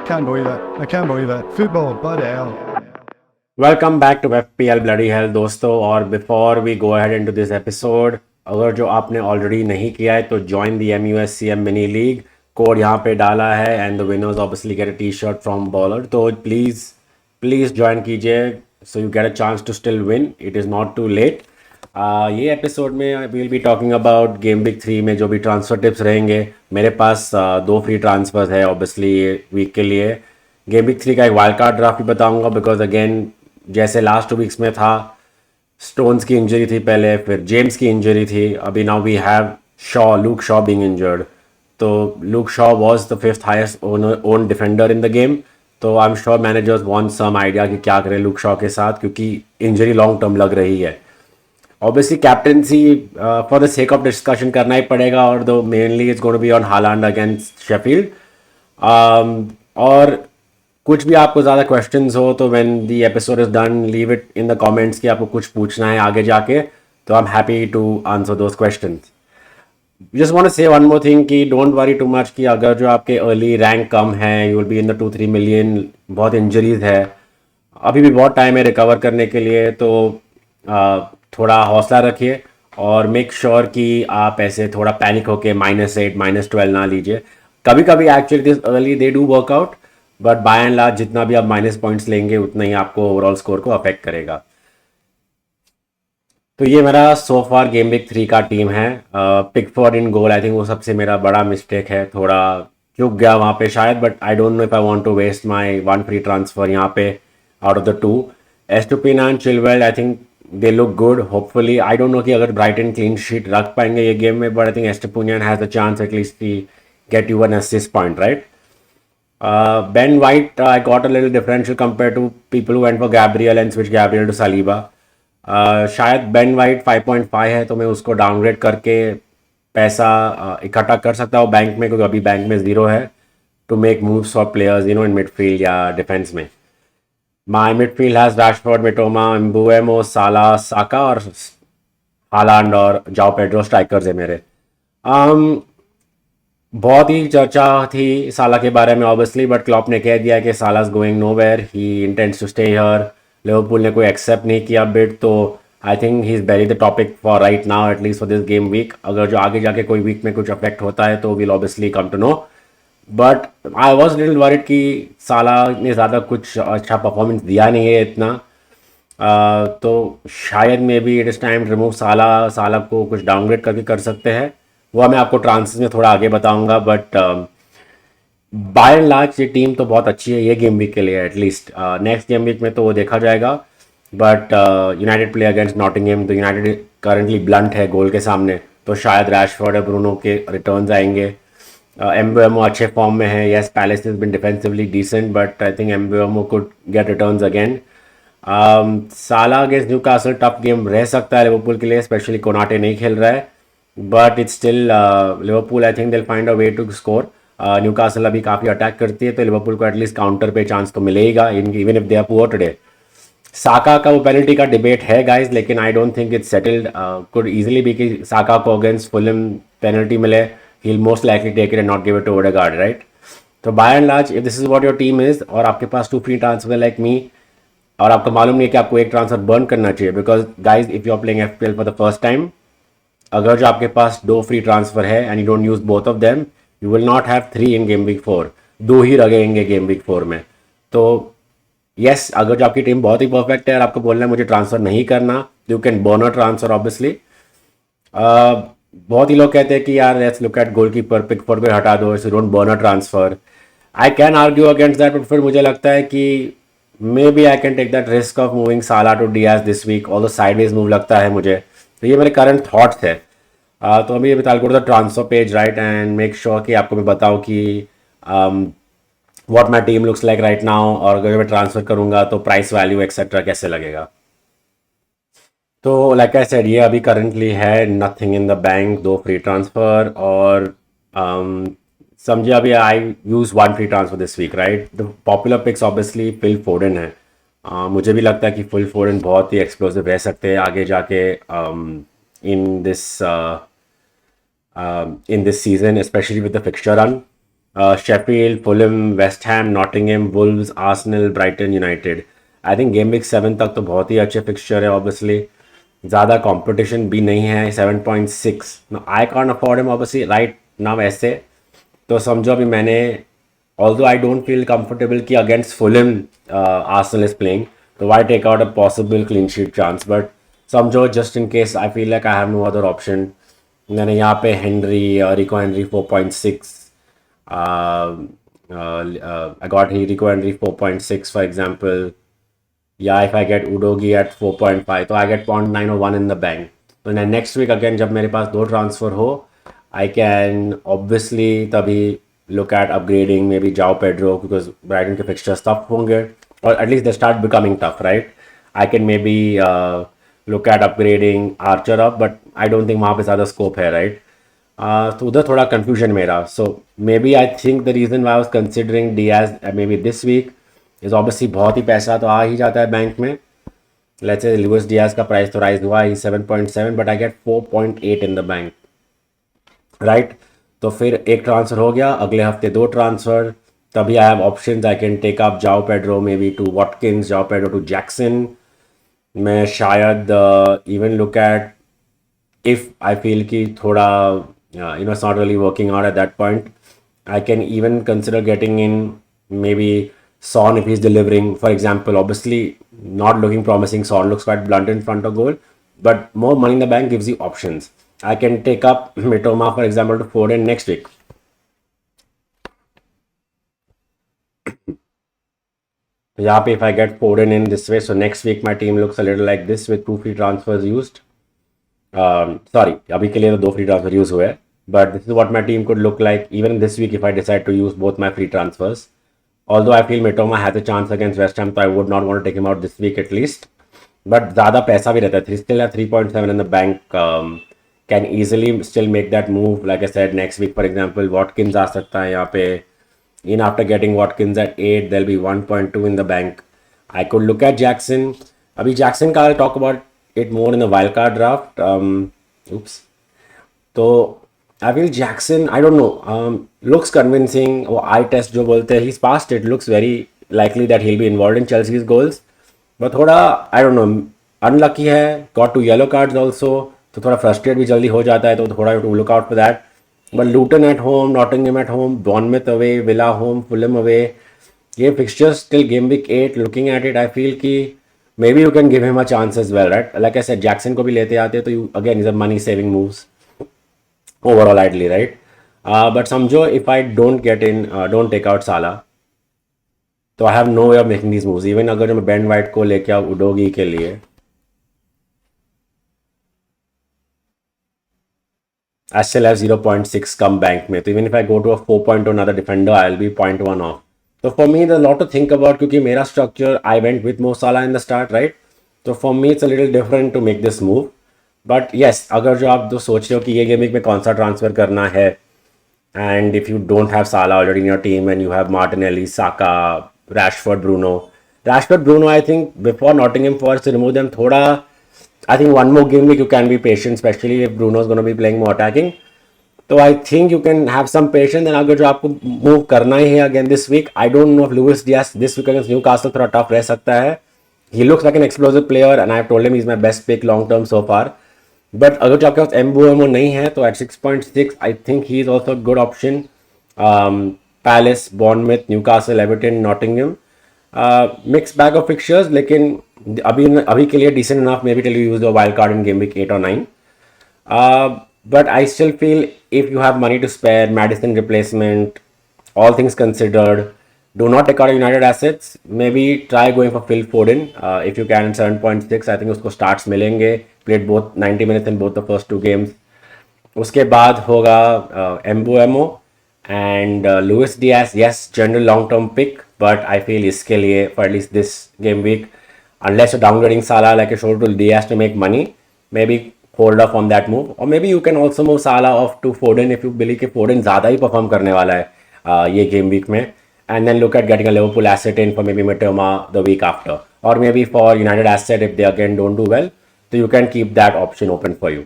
can't believe it. I can't believe it. Football, bloody hell. Welcome back to FPL bloody hell दोस्तों। और before we go ahead into this episode, अगर जो आपने already नहीं किया है तो join the MUSCM mini league. Code यहाँ पे डाला है and the winners obviously get a T-shirt from bowler. तो प्लीज़ प्लीज़ ज्वाइन कीजिए so you get a chance to still win. It is not too late. ये episode में we will be talking about game week 3 में जो भी transfer tips रहेंगे। मेरे पास दो फ्री ट्रांसफर्स है ऑब्वियसली वीक के लिए। गेम वीक 3 का एक वाइल्ड कार्ड ड्राफ्ट भी बताऊंगा बिकॉज अगेन जैसे लास्ट 2 वीक्स में था, स्टोन्स की इंजरी थी पहले, फिर जेम्स की इंजरी थी, अभी now we have Luke Shaw being injured. तो Luke Shaw was the 5th highest owned defender in the game. तो I am sure managers want some idea कि क्या करें लूक शॉ के साथ, क्योंकि इंजरी लॉन्ग टर्म लग रही है। Obviously captaincy for the sake of discussion करना ही पड़ेगा, और दो mainly it's going to be on Haaland against Sheffield. और कुछ भी आपको ज़्यादा क्वेश्चंस हो तो when the episode is done leave it in the comments कि आपको कुछ पूछना है आगे जाके, तो I am happy to answer those questions. Just want to say one more thing कि डोंट वरी टू मच कि अगर जो आपके अर्ली रैंक कम है, you will be in the 2-3 million, बहुत इंजरीज है, अभी भी बहुत टाइम है रिकवर करने के लिए। तो थोड़ा हौसला रखिए और मेक श्योर कि आप ऐसे थोड़ा पैनिक होके -8 -12 ना लीजिए। कभी कभी actually this early they do workout, but by and large जितना भी आप माइनस पॉइंट्स लेंगे उतना ही आपको ओवरऑल स्कोर को अफेक्ट करेगा। तो ये मेरा सो फार गेम वीक 3 का टीम है। Pickford in goal, I think वो सबसे मेरा बड़ा मिस्टेक है, थोड़ा चुक गया वहाँ पे शायद, but I don't know if I want to waste my one free transfer यहाँ पे out of the two. Estupinan and Chilwell, I think they look good. Hopefully I don't know कि अगर ब्राइटन क्लीन शीट रख पाएंगे ये game में, but I think Estupinan has the chance at least get you an assist point, right? Ben White, I got a little differential compared to people who went for Gabriel and switched Gabriel to Saliba. शायद Ben White 5.5 है तो मैं उसको downgrade करके पैसा इकट्ठा कर सकता हूँ बैंक में, क्योंकि अभी बैंक में 0 है, to make moves for players in midfield या डिफेंस में। My midfield has Rashford, Mitoma, Mbeumo, Salah, Saka और हालांड और जाओ पेड्रो स्ट्राइकर्स है मेरे। बहुत ही चर्चा थी साला के बारे में ऑब्वियसली, बट क्लॉप ने कह दिया कि Salah's going nowhere, he intends to stay here. Liverpool ने कोई एक्सेप्ट नहीं किया बिड, तो I think he is very the topic for right now, at least for this game week. अगर जो आगे जाके कोई वीक में कुछ अफेक्ट होता है तो will obviously come to know, but I was little worried कि साला ने ज़्यादा कुछ अच्छा परफॉर्मेंस दिया नहीं है इतना। तो शायद may be it is time remove साला। साला को कुछ डाउनग्रेड करके कर सकते हैं, वो मैं आपको ट्रांसफर में थोड़ा आगे बताऊंगा। बट बाय एंड लार्ज ये टीम तो बहुत अच्छी है ये गेम वीक के लिए, एटलीस्ट नेक्स्ट गेम वीक में तो वो देखा जाएगा। But United play against Nottingham, तो यूनाइटेड करंटली ब्लंट है गोल के सामने, तो शायद रैशफोर्ड और ब्रूनो के रिटर्न्स आएंगे। एम्बुएमो अच्छे फॉर्म में है, yes Palace is been defensively decent, but I think Mbeumo could get returns again. Salah against Newcastle tough game रह सकता है लिवरपूल के लिए, स्पेशली कोनाटे नहीं खेल रहा है, but it's still Liverpool I think they'll find a way to score. Newcastle अभी काफ़ी अटैक करती है, तो लिवरपूल को एटलीस्ट काउंटर पे चांस तो मिलेगा even if they are poor today. Saka का वो पेनल्टी का डिबेट है गाइस, लेकिन I don't think it's settled. Could easily be कि साका को अगेंस्ट फुलहम पेनल्टी मिले, he will most likely take it and not give it to Odegaard, right? तो by and large if this is what your team is, और आपके पास 2 free transfer like me, और आपको मालूम नहीं है कि आपको एक ट्रांसफर बर्न करना चाहिए, because guys if you are playing FPL for the first time, अगर जो आपके पास 2 फ्री ट्रांसफर है and you don't use both of them, you will not have 3 इन गेम वीक 4। 2 ही लगेंगे गेम वीक 4 में। तो यस, अगर जो आपकी टीम बहुत ही परफेक्ट है और आपको बोलना है मुझे ट्रांसफर नहीं करना, you can burn a transfer obviously. बहुत ही लोग कहते हैं कि यार let's look at goalkeeper, Pickford को हटा दो, so don't burn a transfer. I can argue against that, but फिर मुझे लगता है कि maybe I can take that risk of moving Salah to Diaz this week, all the sideways move लगता है मुझे। तो ये मेरे करंट थॉट्स है। तो अभी अभी ताल the transfer page, right, and make sure कि आपको मैं बताऊँ कि what my team looks like right now, और अगर मैं ट्रांसफर करूँगा तो प्राइस वैल्यू एक्सेट्रा कैसे लगेगा। तो लाइक आई सेड, ये अभी करंटली है nothing in the bank, 2 free transfer, और समझिए अभी I use 1 free transfer this week, right? The popular picks obviously Phil Foden है। मुझे भी लगता है कि फिल फोर्डन बहुत ही एक्सप्लोसिव रह सकते हैं आगे जाके in this in this season, especially with the fixture run. Sheffield, Fulham, West Ham, Nottingham, Wolves, Arsenal, Brighton, United. I think game week 7 तक तो बहुत ही अच्छे फिक्सचर है ऑब्वियसली. ज़्यादा कंपटीशन भी नहीं है. 7.6 I can't afford him obviously right now ऐसे. तो समझो अभी मैंने although I don't feel comfortable कि against Fulham Arsenal is playing, तो why take out a possible clean sheet chance. But समझो just in case I feel like I have no other option. मैंने यहाँ पे Henry, Rico Henry 4.6, I got Rico Henry 4.6 for example. Yeah, if I get Udogi at 4.5 तो I get 0.901 in the bank. तो next week again जब मेरे पास 2 transfer हो, I can obviously तभी look at upgrading may be जाओ Pedro, because Brighton के fixtures tough होंगे और at least they start becoming tough right. I can may be look at upgrading Archer up, but I don't think वहाँ पे ज़्यादा scope है right. तो उधर थोड़ा कन्फ्यूजन मेरा. So maybe I think the reason why I was considering Diaz maybe this week is obviously बहुत ही पैसा तो आ ही जाता है बैंक में. लेट्स से लुइस डियाज का प्राइस तो राइज हुआ ही 7.7, but I get 4.8 in the bank right. तो फिर एक ट्रांसफ़र हो गया, अगले हफ्ते 2 ट्रांसफ़र, तभी I have options. I can take up Joao Pedro maybe to Watkins, Joao Pedro to Jackson. मैं शायद even look at if I feel कि थोड़ा it's not really working out at that point, I can even consider getting in maybe Son if he's delivering. For example, obviously not looking promising. Son looks quite blunt in front of goal, but more money in the bank gives you options. I can take up Mitoma for example to Foden next week. Yeah, if I get Foden in this way, so next week my team looks a little like this with 2 free transfers used. Sorry, अभी के लिए तो 2 free transfer use हुए हैं, but this is what my team could look like even this week if I decide to use both my free transfers. Although I feel Mitoma has a chance against West Ham, so I would not want to take him out this week at least. But ज़्यादा पैसा भी रहता है, still have 3.7 in the bank. Can easily still make that move. Like I said, next week for example, Watkins आ सकता है यहाँ पे. In after getting Watkins at 8, there'll be 1.2 in the bank. I could look at Jackson. अभी Jackson का I'll talk about it more in the wildcard draft. Oops. तो I feel Jackson, I don't know, looks convincing. वो eye test जो बोलते हैं, he's passed it. Looks very likely that he'll be involved in Chelsea's goals. But थोड़ा I don't know, unlucky है. Got 2 yellow cards also. तो थोड़ा frustrated भी जल्दी हो जाता है, तो थोड़ा to look out for that. But Luton at home, Nottingham at home, Bournemouth away, Villa home, Fulham away. ये fixtures till game week 8. Looking at it, I feel कि maybe you can give him a chance as well, right? Like I said, Jackson को भी लेते आते तो you again is a money saving moves overall idly, right? But समझो if I don't get in, don't take out Salah, तो I have no way of making these moves. Even अगर मैं Ben White को लेके आऊँ उडोगी के लिए, I still have 0.6 come bank में. तो even if I go to a 4.0 another defender, I'll be 0.1 off. So for me, there's a lot to think about क्योंकि मेरा structure, I went with Mo Salah in the start, right? So for me, it's a little different to make this move. But yes, अगर जो आप जो सोच रहे हो कि ये गेम में कौन सा ट्रांसफ़र करना है, and if you don't have Salah already in your team and you have Martinelli, Saka, Rashford, Bruno, I think before Nottingham Forest to remove them, थोड़ा I think one more game week you can be patient, especially if Bruno is going to be playing more attacking. So I think you can have some patience. And अगर जो आपको move करना ही है again this week, I don't know if Luis Diaz this week against Newcastle थोड़ा tough रह सकता है. He looks like an explosive player and I've told him he's my best pick long term so far. But अगर जो आपके पास Mbeumo नहीं है तो at 6.6 I think he is also a good option. Palace, Bournemouth, Newcastle, Everton, Nottingham. Mixed bag of fixtures, लेकिन अभी के लिए decent enough maybe till you use the wild card in game week 8 or 9. But I still feel if you have money to spare, Maddison replacement, all things considered, do not take out United assets. Maybe try going for Phil Foden if you can. 7.6 I think उसको starts मिलेंगे. Played both 90 minutes in both the first 2 games. उसके बाद होगा Mbeumo and Luis Diaz. Yes, general long term pick, but I feel इसके लिए for at least this game week, unless you're downgrading Salah like you showed to Diaz to make money, maybe hold off on that move. Or maybe you can also move Salah off to Foden if you believe कि Foden ज़्यादा ही perform करने वाला है ये game week में, and then look at getting a Liverpool asset in for maybe Mitoma the week after, or maybe for United asset if they again don't do well, so you can keep that option open for you.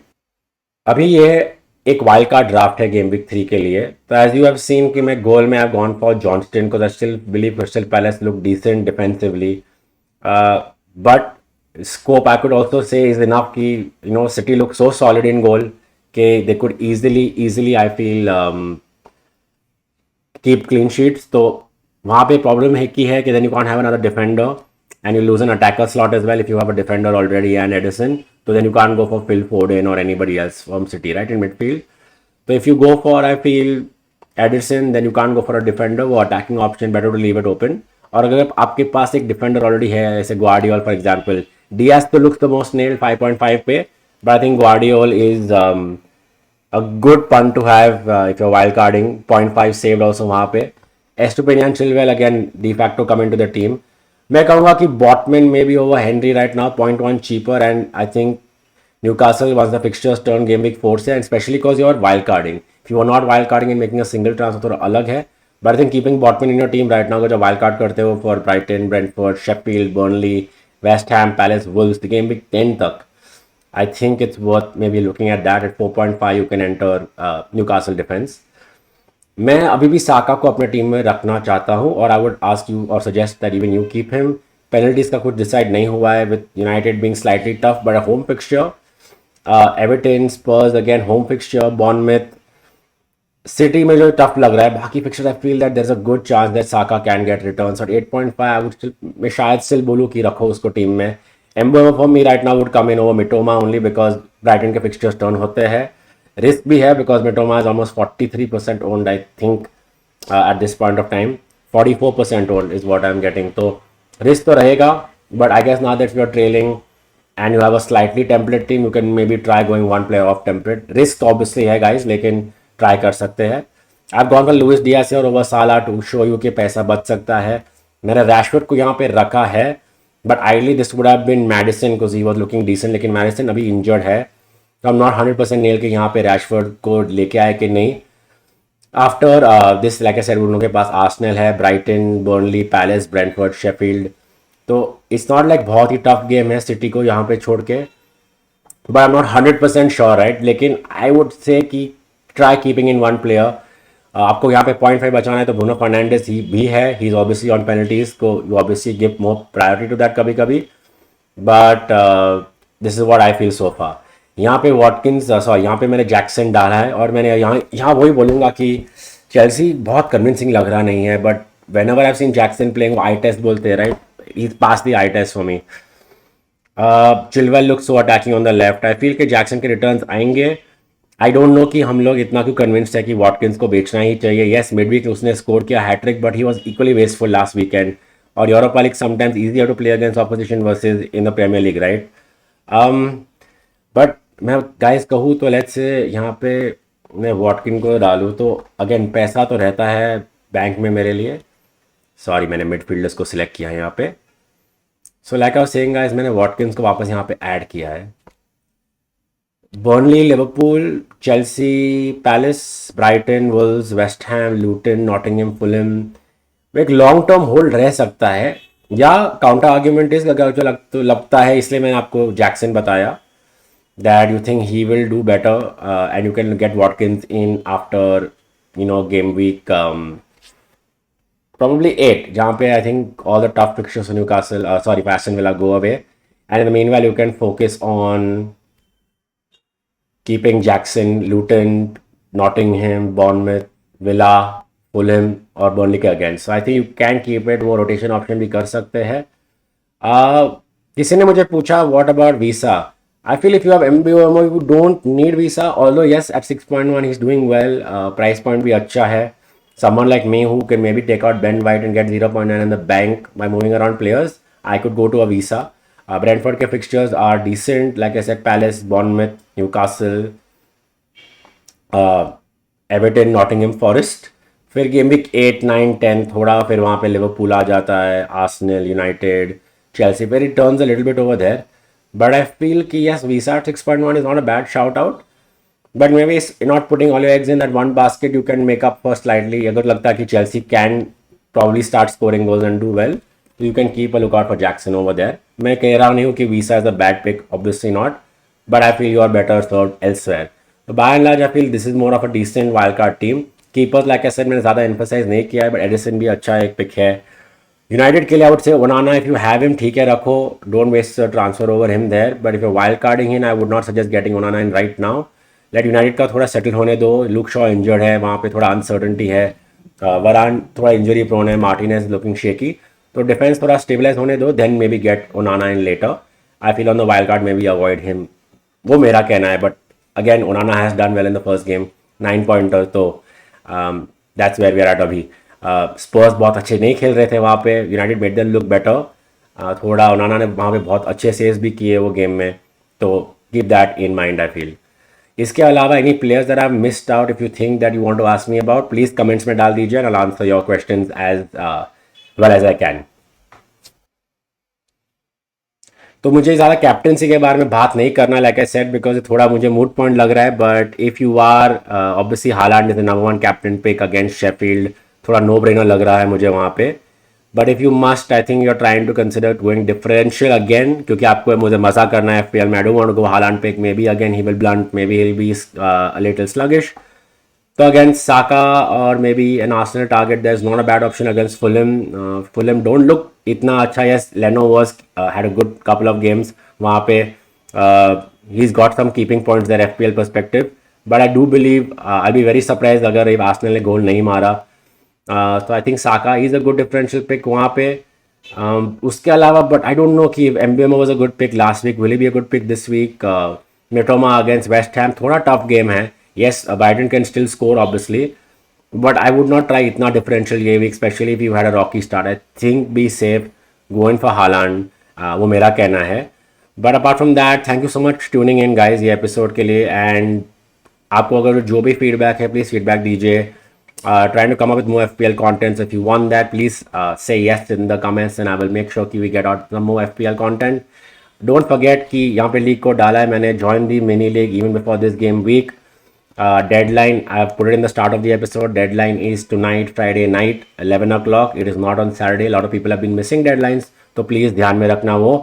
अभी ये एक wild card draft है game week 3 के लिए, तो as you have seen कि मैं गोल में आई गॉन फॉर जॉनस्टन को, I still believe Crystal Palace look decent defensively, but scope I could also say is enough कि you know City look so solid in goal कि they could easily I feel keep clean sheets. तो वहाँ पे problem है कि then you can't have another defender and you lose an attacker slot as well if you have a defender already and Edison, so then you can't go for Phil Foden or anybody else from City right in midfield. So if you go for I feel Edison, then you can't go for a defender or attacking option, better to leave it open. और अगर आपके पास एक defender already है जैसे ग्वार्डियोल for example, Diaz तो looks the most nailed 5.5 पे, but I think ग्वार्डियोल is a good pun to have if you're wild carding. 0.5 saved also वहाँ पे. Estupinian Chilwell again de facto come into the team. मैं कहूँगा कि Botman may be over Henry right now, 0.1 cheaper, and I think Newcastle once the fixtures turn game week 4 से, and especially because you're wild carding. If you are not wild carding and making a single transfer थोड़ा अलग है, but I think keeping Botman in your team right now, अगर जो wild card करते हो for Brighton, Brentford, Sheffield, Burnley, West Ham, Palace, Wolves, the game week 10 तक, I think it's worth maybe looking at that. At 4.5 you can enter Newcastle defense. मैं अभी भी साका को अपने टीम में रखना चाहता हूँ और आई वुड आस्क यू और suggest that even you keep him. Penalties का कुछ डिसाइड नहीं हुआ है with United being slightly tough, but a home fixture, Everton, Spurs again home fixture, Bournemouth, City में जो टफ लग रहा है, बाकी fixture I feel that there is a good chance that Saka can get returns. और 8.5 I would still, मैं शायद still बोलूँ कि रखो उसको टीम में. Mbeumo for me right now would come in over Mitoma only because Brighton के fixtures turn होते हैं. रिस्क भी है because Mitoma is almost 43% owned I think at this point of time. 44% owned is what I am getting. तो risk तो रहेगा, but I guess now that you are trailing and you have a slightly template team, you can maybe try going one player off template. Risk obviously है guys, लेकिन try कर सकते हैं. I've gone for Luis Diaz और over Salah to show you कि पैसा बच सकता है. मैंने Rashford को यहाँ पे रखा है, but ideally this would have been Madison because he was looking decent, लेकिन Madison अभी injured है, तो I'm not 100% nail कि यहाँ पे Rashford को लेके आए कि नहीं. After this, like I said, उन लोगों के पास Arsenal है, Brighton, Burnley, Palace, Brentford, Sheffield. तो इट्स नॉट लाइक बहुत ही टफ गेम है सिटी को यहाँ पे छोड़ के, but I am not 100% sure right. लेकिन आई वुड से कि try keeping in one player. आपको यहाँ पे 0.5 बचाना है तो ब्रूनो फर्नांडिस ही भी है, he is obviously on penalties को you obviously give more priority to that कभी कभी, but this is what I feel so far. यहाँ पे वॉटकिंस सॉरी यहाँ पे मैंने जैक्सन डाला है और मैंने यहाँ वही बोलूँगा कि चेल्सी बहुत कन्विंसिंग लग रहा नहीं है, but whenever I seen Jackson playing, I test बोलते हैं right, he's passed the eye test for me. Chilwell looks so attacking on the left. I feel कि जैक्सन के रिटर्न्स आएंगे. आई डोंट नो कि हम लोग इतना क्यों कन्विंस्ड है कि वॉटकिंस को बेचना ही चाहिए. येस मिड वीक उसने स्कोर किया hat trick, but he was equally wasteful last weekend. और Europa League sometimes easier to play against opposition versus in the Premier League right. But मैं गाइस कहूँ तो लेट्स से यहाँ पे मैं वॉटकिन को डालूँ तो अगेन पैसा तो रहता है बैंक में मेरे लिए. सॉरी मैंने मिडफील्डर्स को सिलेक्ट किया है यहाँ पे. So like I was saying guys, मैंने वॉटकिंस को वापस यहाँ पे ऐड किया है. Burnley, Liverpool, Chelsea, Palace, Brighton, Wolves, West Ham, Luton, Nottingham, Fulham एक लॉन्ग टर्म होल्ड रह सकता है. या काउंटर आर्ग्यूमेंट इज अगर जो लगता है, इसलिए मैंने आपको जैक्सन बताया that you think he will do better and you can get Watkins in after you know game week probably 8, जहाँ पे I think all the tough fixtures for Newcastle, sorry, Aston Villa go away, and in the meanwhile you can focus on keeping Jackson, Luton, Nottingham, Bournemouth, Villa, Fulham और Burnley के against. So I think you can keep it, वो rotation option भी कर सकते हैं. किसी ने मुझे पूछा what about Visa? I feel if you have MBOMO you don't need Visa, although yes at 6.1 he's doing well, price point भी अच्छा है. Someone like me who can maybe take out Ben White and get 0.9 in the bank by moving around players, I could go to a Visa. Brentford के fixtures are decent, like I said, Palace, Bournemouth, Newcastle, Everton, Nottingham Forest. फिर game week 8, 9, 10 थोड़ा फिर वहाँ पे Liverpool आ जाता है, Arsenal, United, Chelsea, फिर it turns a little bit over there. But I feel कि yes, Visa at 6.1 is not a bad shout out. But maybe not putting all your eggs in that one basket, you can make up for slightly. अगर लगता है कि Chelsea can probably start scoring goals and do well, so you can keep a lookout for Jackson over there. मैं कह रहा नहीं हूँ कि Visa is a bad pick, obviously not, but I feel you are better served elsewhere. तो by and large I feel this is more of a decent wild card team. Keepers like I said मैंने ज़्यादा emphasise नहीं किया है, but Edison भी अच्छा एक pick है. यूनाइटेड के लिए I would say Onana, if you have him ठीक है रखो, don't waste transfer over him there, but if you wild carding in I would not suggest getting Onana in right now. Let United का थोड़ा settle होने दो. Look Shaw injured है, वहाँ पे थोड़ा अनसर्टनटी है. वरान थोड़ा इंजरी प्रोन है, मार्टिनेज लुकिंग शेकी. तो डिफेंस थोड़ा स्टेबलाइज होने दो, then maybe get Onana in later. I feel on the wild card maybe avoid him. वो मेरा कहना है, but again Onana has done well in the first game, 9 pointer. तो that's where we are at अभी. Spurs बहुत अच्छे नहीं खेल रहे थे वहाँ पे, United made them look better. थोड़ा ओनाना ने वहाँ पे बहुत अच्छे सेव्स भी किए वो गेम में, तो keep that in mind I feel. इसके अलावा any players that I missed out, if you think that you want to ask me about, please comments में डाल दीजिए, and I answer your questions as well as I can. तो मुझे ज़्यादा captaincy के बारे में बात नहीं करना, लाइक आई सेड, बिकॉज थोड़ा मुझे मूड पॉइंट लग रहा है. But if you are obviously Haaland is the number 1 captain pick against Sheffield, थोड़ा नो ब्रेनर लग रहा है मुझे वहाँ पे. But if you must, I think you are trying to consider going differential again, क्योंकि आपको मुझे मज़ा करना है FPL में. I don't want to go Haaland pick, maybe again he will blunt, maybe he will be a little sluggish. So against Saka or maybe an Arsenal target, there's not a bad option against Fulham. Fulham don't look इतना अच्छा. Yes, Leno was had a good couple of games वहाँ पे. He's got some keeping points there FPL perspective. But I do believe I'll be very surprised अगर Arsenal ने गोल नहीं मारा. So I think Saka is a good differential pick वहाँ पे. उसके अलावा but I don't know कि MBMO was a good pick last week. Will he be a good pick this week? Mitoma against West Ham, थोड़ा tough game है. Yes, Biden can still score obviously, but I would not try इतना differential ये week, especially if you had a rocky start. I think be safe, go in for Haaland. वो मेरा कहना है. But apart from that, thank you so much tuning in guys ये episode के लिए. And आपको अगर जो भी feedback है please feedback दीजिए. Trying to come up with more FPL contents. If you want that, please say yes in the comments and I will make sure कि we get out some more FPL content. Don't forget कि यहाँ पे league को डाला है मैंने, join the mini league even before this game week. Deadline, I've put it in the start of the episode. Deadline is tonight, Friday night, 11 o'clock. It is not on Saturday. A lot of people have been missing deadlines. तो please ध्यान में रखना वो.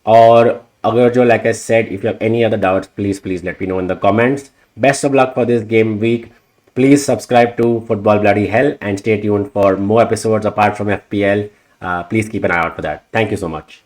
और अगर जो like I said, if you have any other doubts, please let me know in the comments. Best of luck for this game week. Please subscribe to Football Bloody Hell and stay tuned for more episodes apart from FPL. Please keep an eye out for that. Thank you so much.